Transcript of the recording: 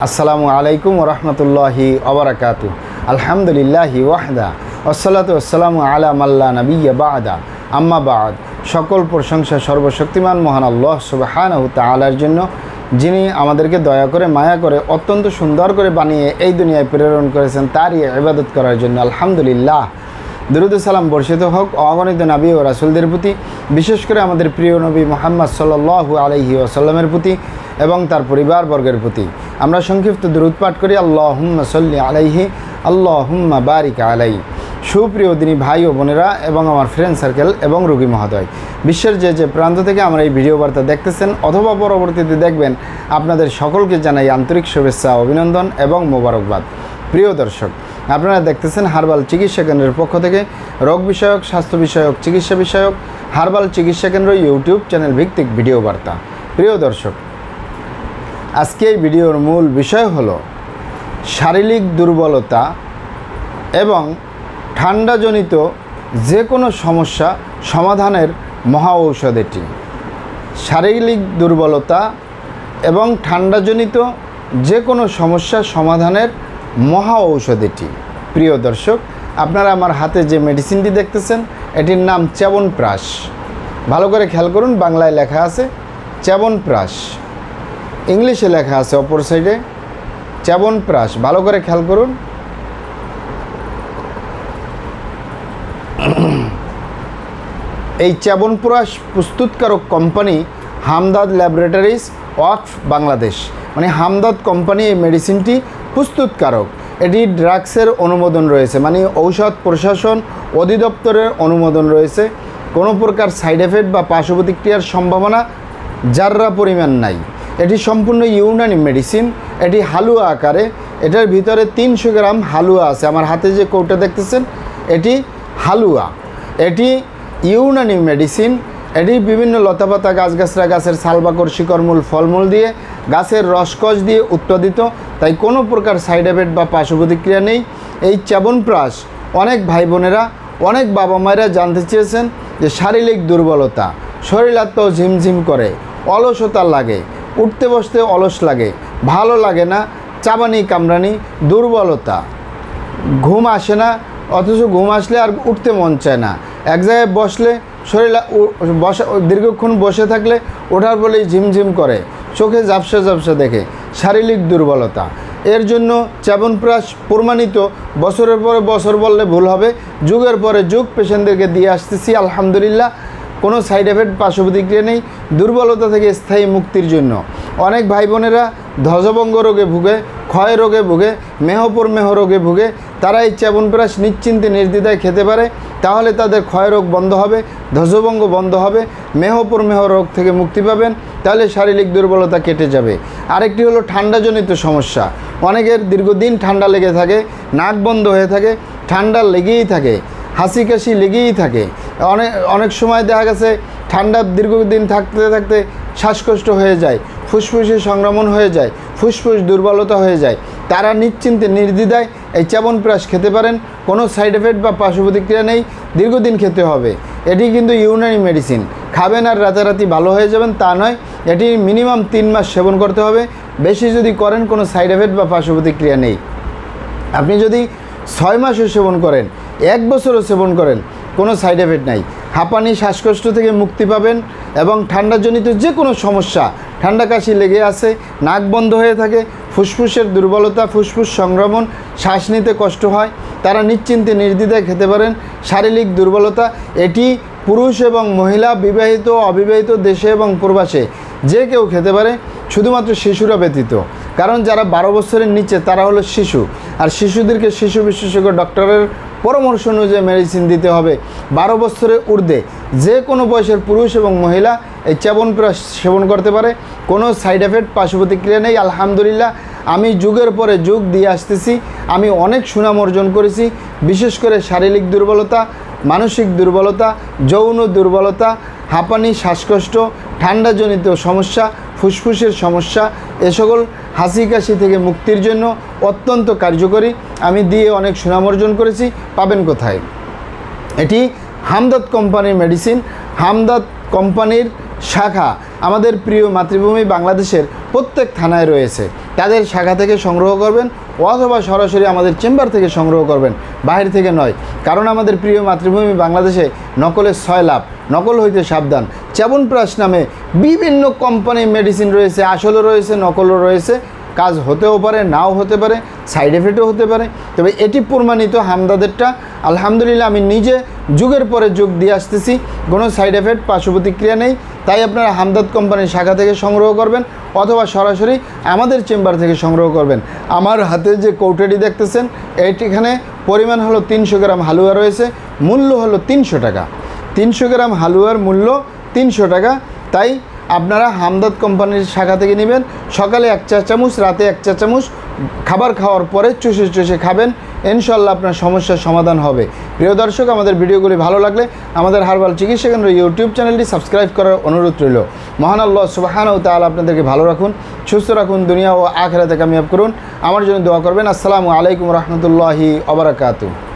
আসসালামু আলাইকুম ওরহমতুল্লাহি ওবরাকাতু। আলহামদুলিল্লাহি ওয়াহদা ওয়াসসালাতু ওয়াসসালামু আলা মাল্লা নাবিয়্যা বা'দা আম্মা বা'দ। সকল প্রশংসা সর্বশক্তিমান মহান আল্লাহ সুবহানাহু তাআলার জন্য, যিনি আমাদেরকে দয়া করে মায়া করে অত্যন্ত সুন্দর করে বানিয়ে এই দুনিয়ায় প্রেরণ করেছেন তারই ইবাদত করার জন্য। আলহামদুলিল্লাহ। দরুদ সালাম বর্ষিত হোক অগণিত নবী ও রাসূলদের প্রতি, বিশেষ করে আমাদের প্রিয় নবী মুহাম্মদ সাল্লাল্লাহু আলাইহি ওয়াসাল্লামের প্রতি এবং তার পরিবারবর্গের প্রতি। আমরা সংক্ষিপ্ত দরুদ পাঠ করি, আল্লাহুম্মা সাল্লি আলাইহি আল্লাহুম্মা বারিক আলাইহি। সুপ্রিয় দিনী ভাই ও বোনেরা এবং আমার ফ্রেন্ড সার্কেল এবং রোগী মহোদয়, বিশ্বের যে প্রান্ত থেকে আমরা এই ভিডিও বার্তা দেখতেছেন অথবা পরবর্তীতে দেখবেন, আপনাদের সকলকে জানাই আন্তরিক শুভেচ্ছা, অভিনন্দন এবং মোবারকবাদ। প্রিয় দর্শক, আপনারা দেখতেছেন হার্বাল চিকিৎসা কেন্দ্রের পক্ষ থেকে রোগ বিষয়ক, স্বাস্থ্য বিষয়ক, চিকিৎসা বিষয়ক হার্বাল চিকিৎসা কেন্দ্র ইউটিউব চ্যানেল ভিত্তিক ভিডিও বার্তা। প্রিয় দর্শক, আজকে এই ভিডিওর মূল বিষয় হলো শারীরিক দুর্বলতা এবং ঠান্ডাজনিত যে কোনো সমস্যা সমাধানের মহা ঔষধ এটি। শারীরিক দুর্বলতা এবং ঠান্ডাজনিত যে কোনো সমস্যা সমাধানের মহা ঔষধ এটি। প্রিয় দর্শক, আপনারা আমার হাতে যে মেডিসিনটি দেখতেছেন এটির নাম চ্যবনপ্রাশ। ভালো করে খেয়াল করুন, বাংলায় লেখা আছে চ্যবনপ্রাশ, ইংলিশে লেখা আছে অপর সাইডে চ্যবনপ্রাশ। ভালো করে খেয়াল করুন। এই চ্যবনপ্রাশ প্রস্তুতকারক company Hamdard laboratories of Bangladesh, মানে হামদাদ কোম্পানি এই মেডিসিনটি প্রস্তুতকারক। এটি ড্রাগসের অনুমোদন রয়েছে, মানে ঔষধ প্রশাসন অধিদপ্তরের অনুমোদন রয়েছে। কোনো প্রকার সাইড এফেক্ট বা পার্শ্ব প্রতিক্রিয়ার সম্ভাবনা যাররা পরিমাণ নাই। এটি সম্পূর্ণ ইউনানি মেডিসিন। এটি হালুয়া আকারে, এটার ভিতরে 300 গ্রাম হালুয়া আছে। আমার হাতে যে কৌটা দেখতেছেন এটি হালুয়া। এটি ইউনানি মেডিসিন। এটি বিভিন্ন লতাপাতা, গাছগাছরা, গাছের ছালবাকড়, শিকড়মূল, ফলমূল দিয়ে, গাছের রসকস দিয়ে উৎপাদিত, তাই কোনো প্রকার সাইড এফেক্ট বা পার্শ্ব প্রতিক্রিয়া নেই। এই চ্যবনপ্রাশ অনেক ভাই বোনেরা, অনেক বাবা মায়েরা জানতে চেয়েছেন যে শারীরিক দুর্বলতা, শরীরাত্মাও ঝিমঝিম করে, অলসতা লাগে, উঠতে বসতে অলস লাগে, ভালো লাগে না, চাবানি কামড়ানি, দুর্বলতা, ঘুম আসে না, অথচ ঘুম আসলে আর উঠতে মন চায় না, এক জায়গায় বসলে শরীর বসা, দীর্ঘক্ষণ বসে থাকলে ওঠার বলেই ঝিমঝিম করে, চোখে ঝাপসা ঝাপসা দেখে, শারীরিক দুর্বলতা। এর জন্য চ্যবনপ্রাশ প্রমাণিত, বছরের পরে বছর বললে ভুল হবে, যুগের পরে যুগ পেশেন্টদেরকে দিয়ে আসতেছি। আলহামদুলিল্লাহ, কোনো সাইড এফেক্ট, পার্শ্ব প্রতিক্রিয়া নেই। দুর্বলতা থেকে স্থায়ী মুক্তির জন্য অনেক ভাই বোনেরা ধ্বজভঙ্গ রোগে ভুগে, ক্ষয় রোগে ভুগে, মেহপরমেহ রোগে ভুগে, তারা এই চ্যবনপ্রাশ নিশ্চিন্তে নির্দ্বিধায় খেতে পারে। তাহলে তাদের ক্ষয় রোগ বন্ধ হবে, ধ্বজভঙ্গ বন্ধ হবে, মেহপরমেহ রোগ থেকে মুক্তি পাবেন, তাহলে শারীরিক দুর্বলতা কেটে যাবে। আরেকটি হলো ঠান্ডাজনিত সমস্যা। অনেকের দীর্ঘদিন ঠান্ডা লেগে থাকে, নাক বন্ধ হয়ে থাকে, ঠান্ডা লেগেই থাকে, হাসি কাশি লেগেই থাকে। অনেক সময় দেখা গেছে ঠান্ডা দীর্ঘদিন থাকতে থাকতে শ্বাসকষ্ট হয়ে যায়, ফুসফুসে সংক্রমণ হয়ে যায়, ফুসফুস দুর্বলতা হয়ে যায়। তারা নিশ্চিন্তে নির্দ্বিধায় এই চ্যবনপ্রাশ খেতে পারেন। কোনো সাইড এফেক্ট বা পার্শ্ব প্রতিক্রিয়া নেই, দীর্ঘদিন খেতে হবে। এটি কিন্তু ইউনানি মেডিসিন, খাবেন আর রাতারাতি ভালো হয়ে যাবেন তা নয়। এটি মিনিমাম 3 মাস সেবন করতে হবে। বেশি যদি করেন কোনো সাইড এফেক্ট বা পার্শ্ব প্রতিক্রিয়া নেই। আপনি যদি 6 মাসও সেবন করেন, 1 বছরও সেবন করেন, কোনো সাইড এফেক্ট নাই। হাঁপানি, শ্বাসকষ্ট থেকে মুক্তি পাবেন এবং ঠান্ডাজনিত যে কোনো সমস্যা, ঠান্ডা কাশি লেগে আছে, নাক বন্ধ হয়ে থাকে, ফুসফুসের দুর্বলতা, ফুসফুস সংক্রমণ, শ্বাস নিতে কষ্ট হয়, তারা নিশ্চিন্তে নির্দ্বিধায় খেতে পারেন। শারীরিক দুর্বলতা এটি পুরুষ এবং মহিলা, বিবাহিত, অবিবাহিত, দেশে এবং প্রবাসে যে কেউ খেতে পারে, শুধুমাত্র শিশুরা ব্যতীত। কারণ যারা 12 বছরের নিচে তারা হলো শিশু, আর শিশুদেরকে শিশু বিশেষজ্ঞ ডক্টরের পরামর্শ অনুযায়ী মেডিসিন দিতে হবে। 12 বছরের ঊর্ধ্বে যে কোনো বয়সের পুরুষ এবং মহিলা এই চ্যবনপ্রাশ সেবন করতে পারে। কোনো সাইড এফেক্ট, পার্শ্ব প্রতিক্রিয়া নেই। আলহামদুলিল্লাহ, আমি যুগের পরে যুগ দিয়ে আসতেছি। আমি অনেক সুনাম অর্জন করেছি, বিশেষ করে শারীরিক দুর্বলতা, মানসিক দুর্বলতা, যৌন দুর্বলতা, হাঁপানি, শ্বাসকষ্ট, ঠান্ডাজনিত সমস্যা, ফুসফুসের সমস্যা, এ সকল হাসি কাশি থেকে মুক্তির জন্য অত্যন্ত কার্যকরী। আমি দিয়ে অনেক সুনাম অর্জন করেছি। পাবেন কোথায়? এটি হামদাদ কোম্পানির মেডিসিন। হামদাদ কোম্পানির শাখা আমাদের প্রিয় মাতৃভূমি বাংলাদেশের প্রত্যেক থানায় রয়েছে। তাদের শাখা থেকে সংগ্রহ করবেন অথবা সরাসরি আমাদের চেম্বার থেকে সংগ্রহ করবেন, বাইরে থেকে নয়। কারণ আমাদের প্রিয় মাতৃভূমি বাংলাদেশে নকলের 6 লাভ, নকল হইতে সাবধান। চ্যবনপ্রাশ নামে বিভিন্ন কোম্পানির মেডিসিন রয়েছে, আসলও রয়েছে, নকলও রয়েছে। কাজ হতেও পারে, নাও হতে পারে, সাইড এফেক্টও হতে পারে। তবে এটি প্রমাণিত হামদাদেরটা আলহামদুলিল্লাহ আমি নিজে যুগের পরে যুগ দিয়ে আসতেছি, কোনো সাইড এফেক্ট পার্শ্ব প্রতিক্রিয়া নেই। তাই আপনারা হামদাদ কোম্পানির শাখা থেকে সংগ্রহ করবেন অথবা সরাসরি আমাদের চেম্বার থেকে সংগ্রহ করবেন। আমার হাতে যে কৌটাটি দেখতেছেন এইটিখানে পরিমাণ হলো 300 গ্রাম হালুয়া রয়েছে, মূল্য হলো 300 টাকা। 300 গ্রাম হালুয়ার মূল্য 300 টাকা। তাই আপনারা হামদাদ কোম্পানির শাখা থেকে নেবেন। সকালে 1 চা চামচ, রাতে 1 চা চামচ, খাবার খাওয়ার পরে চুষে চুষে খাবেন, ইনশাল্লাহ আপনার সমস্যার সমাধান হবে। প্রিয় দর্শক, আমাদের ভিডিওগুলি ভালো লাগলে আমাদের হার্বাল চিকিৎসা কেন্দ্র ইউটিউব চ্যানেলটি সাবস্ক্রাইব করার অনুরোধ রইল। মহান আল্লাহ সুবহানাহু ওয়া তাআলা আপনাদেরকে ভালো রাখুন, সুস্থ রাখুন, দুনিয়া ও আখিরাতে কামিয়াব করুন। আমার জন্য দোয়া করবেন। আসসালামু আলাইকুম রহমতুল্লাহি ওয়া বারাকাতুহু।